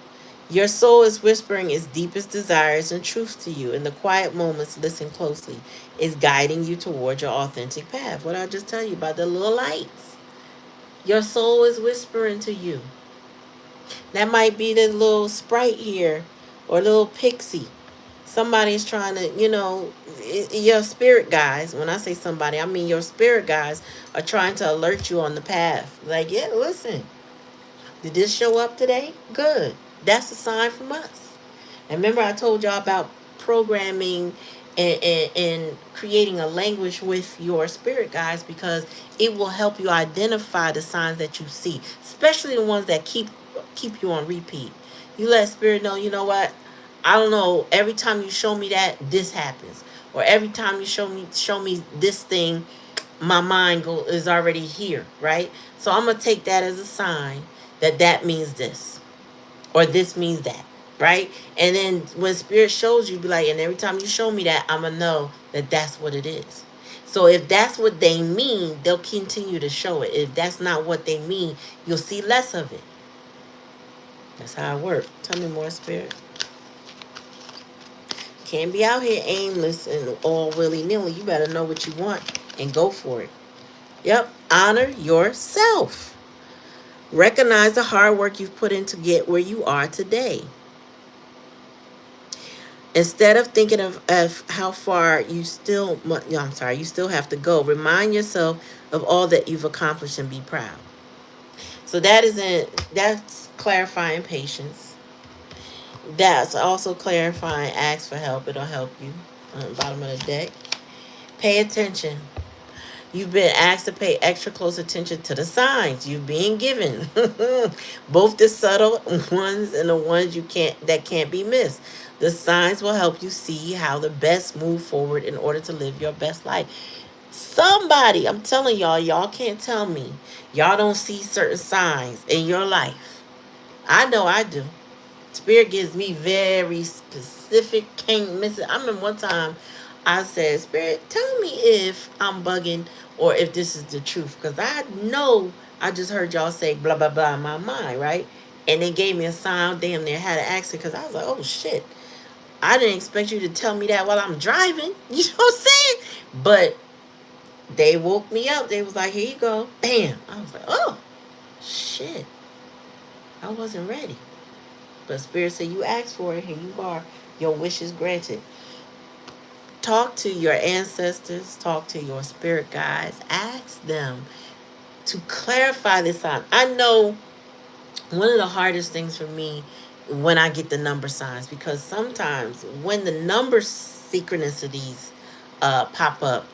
Your soul is whispering its deepest desires and truths to you. In the quiet moments, listen closely. It's guiding you toward your authentic path. What I just tell you about the little lights. Your soul is whispering to you. That might be the little sprite here, or little pixie. Somebody's trying to, your spirit guides. When I say somebody, I mean your spirit guides are trying to alert you on the path. Like, yeah, listen. Did this show up today? Good. That's a sign from us. And remember, I told y'all about programming and creating a language with your spirit guides, because it will help you identify the signs that you see, especially the ones that keep you on repeat. You let spirit know, you know what? I don't know. Every time you show me that, this happens, or every time you show me this thing, my mind is already here, right? So I'm gonna take that as a sign that means this, or this means that, right? And then when spirit shows you, be like, and every time you show me that, I'm gonna know that that's what it is. So if that's what they mean, they'll continue to show it. If that's not what they mean, you'll see less of it. That's how it works. Tell me more, Spirit. Can't be out here aimless and all willy-nilly. You better know what you want and go for it. Yep. Honor yourself. Recognize the hard work you've put in to get where you are today. Instead of thinking of how far you still have to go, remind yourself of all that you've accomplished and be proud. So that's clarifying patience. That's also clarifying ask for help. It'll help you on the bottom of the deck. Pay attention. You've been asked to pay extra close attention to the signs you've been given. Both the subtle ones and the ones you can't be missed. The signs will help you see how to best move forward in order to live your best life. Somebody, I'm telling y'all can't tell me y'all don't see certain signs in your life. I know I do. Spirit gives me very specific, can't miss it. I remember one time I said, Spirit, tell me if I'm bugging or if this is the truth. Because I know I just heard y'all say blah, blah, blah in my mind, right? And they gave me a sign. Damn near had an accident because I was like, oh, shit. I didn't expect you to tell me that while I'm driving. You know what I'm saying? But they woke me up. They was like, here you go. Bam. I was like, oh, shit. I wasn't ready. But Spirit said, you asked for it. Here you are. Your wish is granted. Talk to your ancestors. Talk to your spirit guides. Ask them to clarify this sign. I know one of the hardest things for me when I get the number signs, because sometimes when the number synchronicities pop up,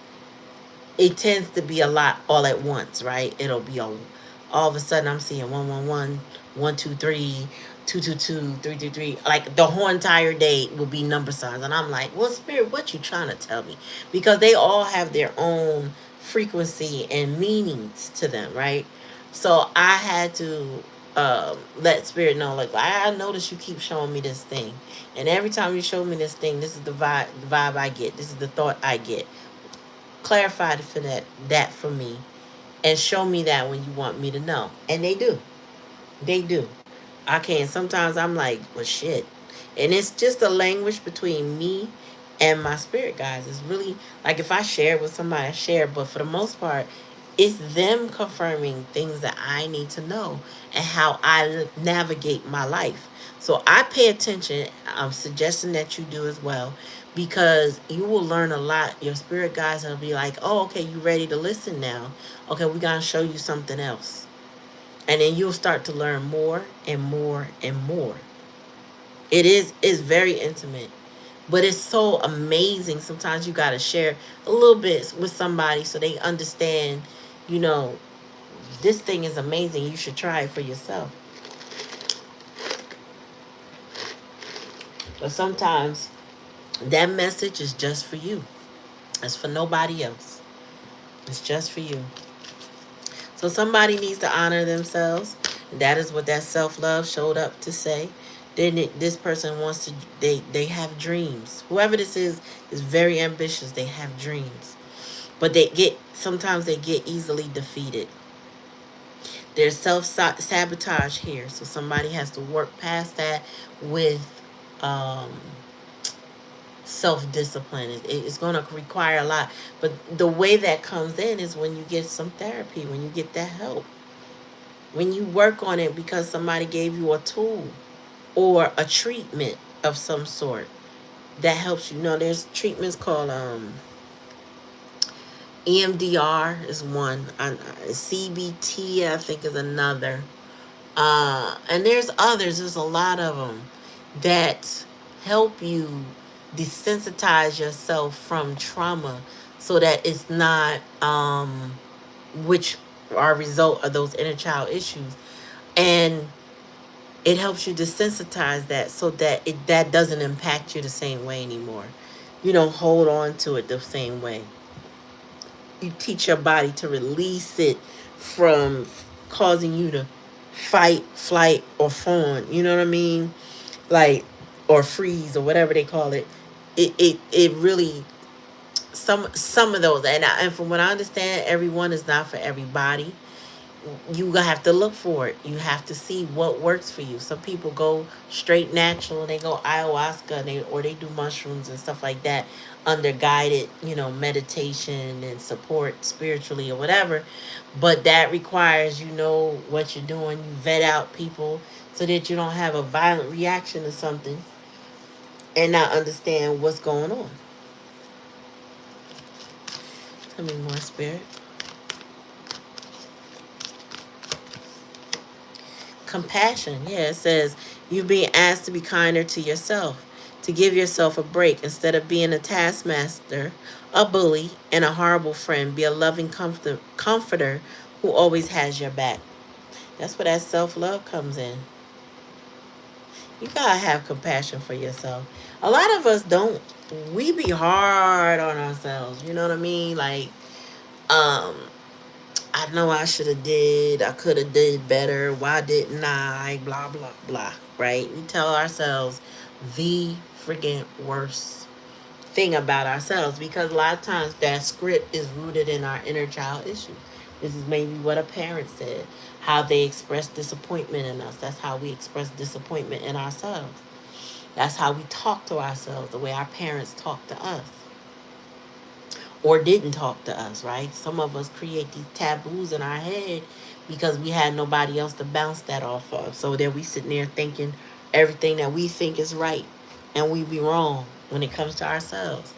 it tends to be a lot all at once, right? It'll be all of a sudden I'm seeing 111, 123, 222, 333. Like the whole entire day will be number signs. And I'm like, well, Spirit, what you trying to tell me? Because they all have their own frequency and meanings to them, right? So I had to let Spirit know, like, I notice you keep showing me this thing. And every time you show me this thing, this is the vibe I get. This is the thought I get. Clarify for that for me, and show me that when you want me to know. And they do. I can't. Sometimes I'm like, well, shit. And it's just a language between me and my spirit guides. It's really like if I share with somebody, I share. But for the most part, it's them confirming things that I need to know and how I navigate my life. So I pay attention. I'm suggesting that you do as well, because you will learn a lot. Your spirit guides will be like, oh, okay, you ready to listen now? Okay, we're going to show you something else. And then you'll start to learn more and more and more. It's very intimate, but it's so amazing. Sometimes you got to share a little bit with somebody so they understand, you know, this thing is amazing. You should try it for yourself. But sometimes that message is just for you. It's for nobody else. It's just for you. So somebody needs to honor themselves. And that is what that self-love showed up to say. Then this person wants to, they have dreams. Whoever this is very ambitious. They have dreams. But sometimes they get easily defeated. There's self-sabotage here. So somebody has to work past that with self-discipline. It's going to require a lot. But the way that comes in is when you get some therapy, when you get that help. When you work on it because somebody gave you a tool or a treatment of some sort that helps you. There's treatments called EMDR is one. CBT, I think, is another. And there's others. There's a lot of them that help you desensitize yourself from trauma so that it's not, which are a result of those inner child issues. And it helps you desensitize that so that that doesn't impact you the same way anymore. You don't hold on to it the same way. You teach your body to release it from causing you to fight, flight, or fawn. You know what I mean? Like, or freeze, or whatever they call it. It really, some of those, and from what I understand, everyone is not for everybody. you have to look for it. You have to see what works for you. Some people go straight natural. They go ayahuasca, or they do mushrooms and stuff like that under guided, meditation and support spiritually or whatever. But that requires what you're doing. You vet out people so that you don't have a violent reaction to something and not understand what's going on. Tell me more, spirit. Compassion. Yeah, it says you're being asked to be kinder to yourself, to give yourself a break instead of being a taskmaster, a bully, and a horrible friend. Be a loving comforter who always has your back. That's where that self love comes in. You gotta have compassion for yourself. A lot of us don't. We be hard on ourselves. You know what I mean? Like, um, I know I should have did. I could have did better. Why didn't I? Blah blah blah. Right? We tell ourselves the freaking worst thing about ourselves because a lot of times that script is rooted in our inner child issue. This is maybe what a parent said, how they express disappointment in us. That's how we express disappointment in ourselves. That's how we talk to ourselves, the way our parents talk to us or didn't talk to us, right? Some of us create these taboos in our head because we had nobody else to bounce that off of. So there we sitting there thinking everything that we think is right and we be wrong when it comes to ourselves.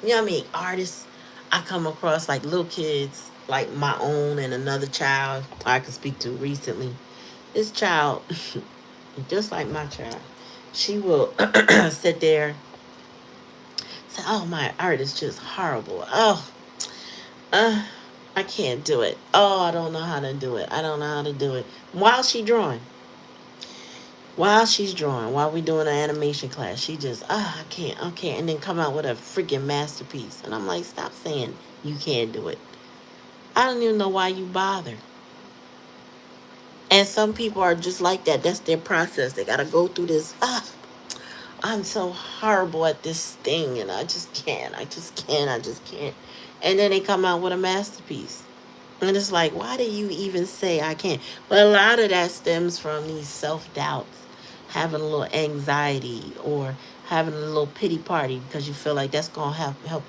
You know what I mean? Artists I come across, like little kids, like my own and another child I could speak to recently. This child, just like my child, she will sit there say, "Oh, my art is just horrible. Oh, uh, I can't do it. Oh, I don't know how to do it. I don't know how to do it." While she's drawing, while we doing an animation class, she just, I can't, and then come out with a freaking masterpiece. And I'm like, stop saying you can't do it. I don't even know why you bother. And some people are just like that. That's their process. They gotta go through this. I'm so horrible at this thing, and I just can't. I just can't. I just can't. And then they come out with a masterpiece. And it's like, why do you even say I can't? But a lot of that stems from these self doubts, having a little anxiety, or having a little pity party because you feel like that's gonna help.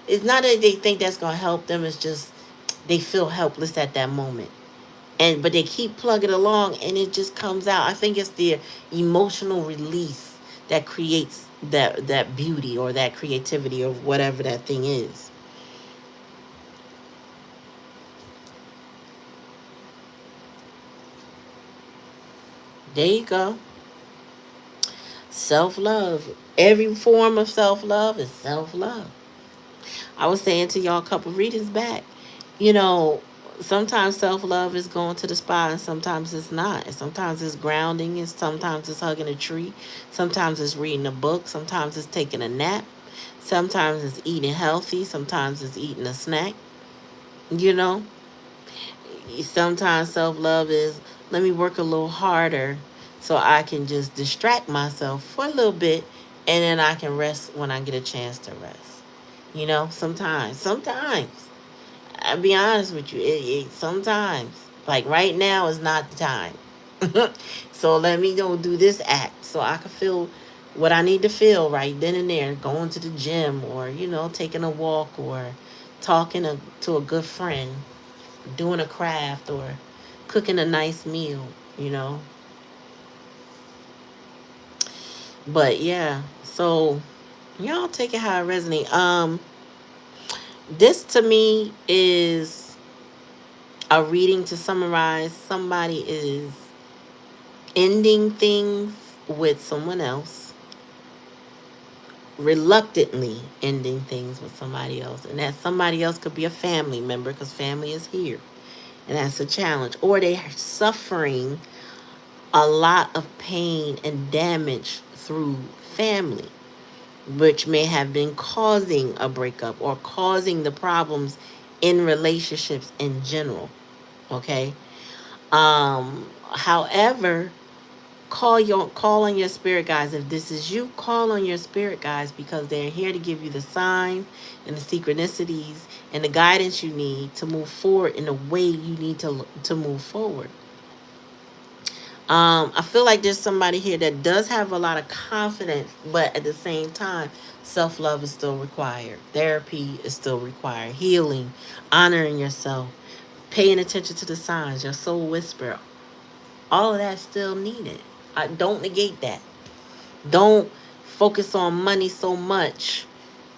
It's not that they think that's gonna help them. It's just they feel helpless at that moment. But they keep plugging along, and it just comes out. I think it's the emotional release that creates that beauty or that creativity or whatever that thing is. There you go. Self love. Every form of self love is self love. I was saying to y'all a couple readings back, you know, sometimes self love is going to the spa and sometimes it's not. Sometimes it's grounding and sometimes it's hugging a tree. Sometimes it's reading a book. Sometimes it's taking a nap. Sometimes it's eating healthy. Sometimes it's eating a snack. You know, sometimes self love is let me work a little harder so I can just distract myself for a little bit and then I can rest when I get a chance to rest. Sometimes. I'll be honest with you, sometimes, like right now is not the time. So let me go do this act so I can feel what I need to feel right then and there, going to the gym or, taking a walk or talking to a good friend, doing a craft or cooking a nice meal, you know. But yeah, so y'all take it how it resonates. This to me is a reading to summarize. Somebody is ending things with someone else, reluctantly ending things with somebody else, and that somebody else could be a family member because family is here, and that's a challenge, or they are suffering a lot of pain and damage through family, which may have been causing a breakup or causing the problems in relationships in general. Okay. However, call on your spirit guides. If this is you, call on your spirit guides, because they're here to give you the sign and the synchronicities and the guidance you need to move forward in the way you need to move forward. I feel like there's somebody here that does have a lot of confidence, but at the same time, self-love is still required. Therapy is still required. Healing, honoring yourself, paying attention to the signs, your soul whisper. All of that's still needed. Don't negate that. Don't focus on money so much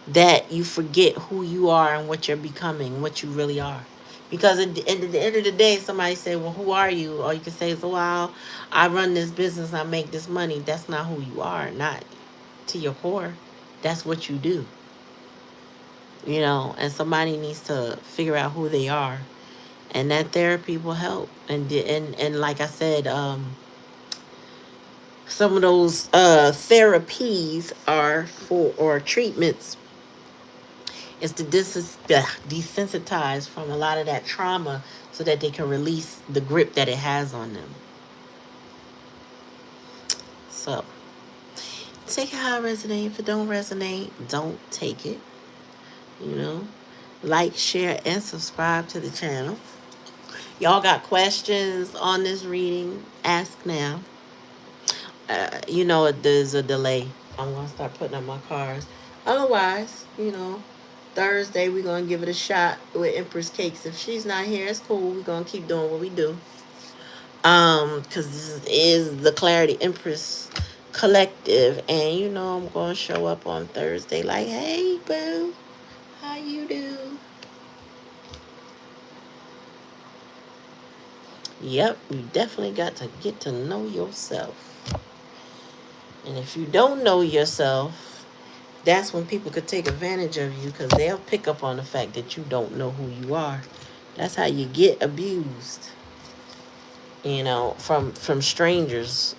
that you forget who you are and what you're becoming, what you really are. Because at the end of the day, somebody say, well, who are you? All you can say is, well, I run this business, I make this money. That's not who you are, not to your core. That's what you do. And somebody needs to figure out who they are. And that therapy will help. And like I said, some of those therapies are for, or treatments, is to desensitize from a lot of that trauma so that they can release the grip that it has on them. So, take it how it resonates. If it don't resonate, don't take it. Like, share, and subscribe to the channel. Y'all got questions on this reading? Ask now. There's a delay. I'm going to start putting up my cards. Otherwise, Thursday, we're going to give it a shot with Empress Cakes. If she's not here, it's cool. We're going to keep doing what we do. Because this is the Clarity Empress Collective. And, I'm going to show up on Thursday like, hey, boo, how you do? Yep, you definitely got to get to know yourself. And if you don't know yourself, that's when people could take advantage of you, because they'll pick up on the fact that you don't know who you are. That's how you get abused, from strangers.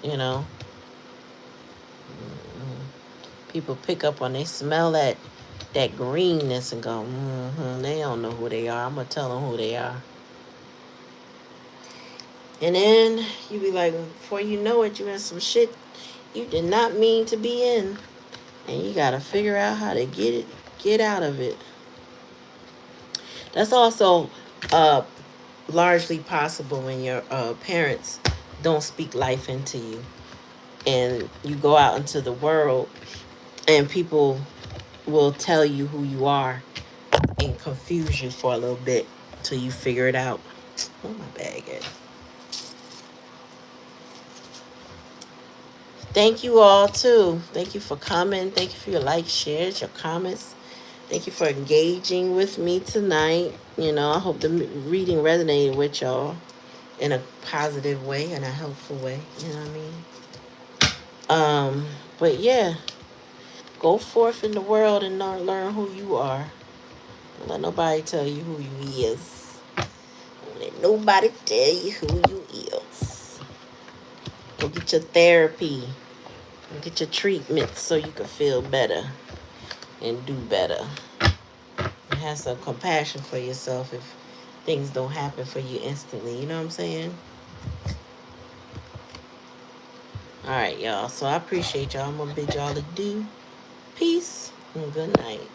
People pick up on, they smell that greenness and go, they don't know who they are. I'm going to tell them who they are. And then you be like, before you know it, you in some shit you did not mean to be in. And you got to figure out how to get out of it. That's also largely possible when your parents don't speak life into you. And you go out into the world and people will tell you who you are and confuse you for a little bit till you figure it out. Where my bag at? Thank you all, too. Thank you for coming. Thank you for your likes, shares, your comments. Thank you for engaging with me tonight. I hope the reading resonated with y'all in a positive way, in a helpful way. You know what I mean? But yeah, go forth in the world and learn who you are. Don't let nobody tell you who you is. Don't let nobody tell you who you is. Go get your therapy. Go get your treatment so you can feel better and do better. And have some compassion for yourself if things don't happen for you instantly. You know what I'm saying? All right, y'all. So I appreciate y'all. I'm going to bid y'all adieu. Peace and good night.